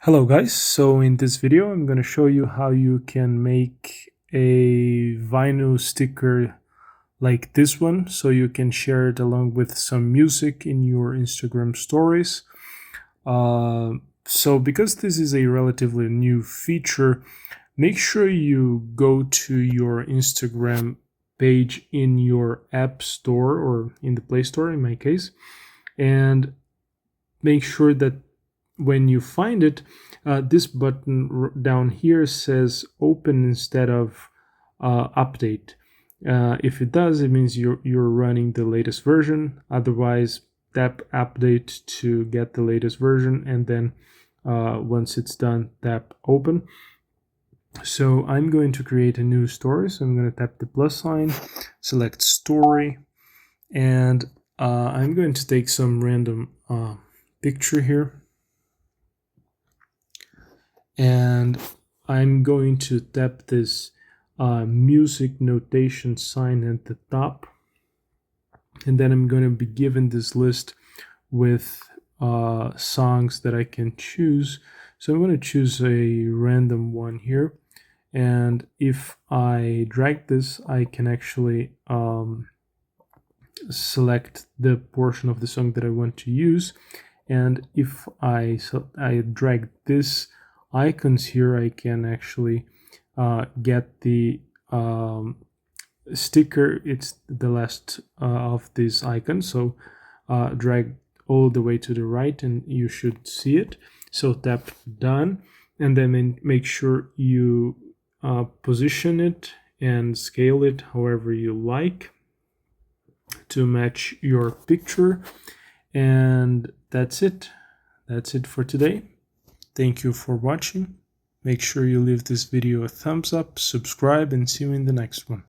Hello guys, so in this video I'm going to show you how you can make a vinyl sticker like this one so you can share it along with some music in your Instagram stories. So because this is a relatively new feature, make sure you go to your Instagram page in your app store or in the Play Store in my case, and make sure that when you find it, this button down here says open instead of update. If it does, it means you're running the latest version. Otherwise, tap update to get the latest version, and then once it's done, tap open. So I'm going to create a new story. So I'm going to tap the plus sign, select story, and I'm going to take some random picture here. And I'm going to tap this music notation sign at the top, and then I'm going to be given this list with songs that I can choose. So I'm going to choose a random one here, and if I drag this, I can actually select the portion of the song that I want to use. And if I drag this icons here, I can actually get the sticker. It's the last of these icons, so drag all the way to the right and you should see it. So tap done, and then make sure you position it and scale it however you like to match your picture. And that's it for today. Thank you for watching. Make sure you leave this video a thumbs up, subscribe, and see you in the next one.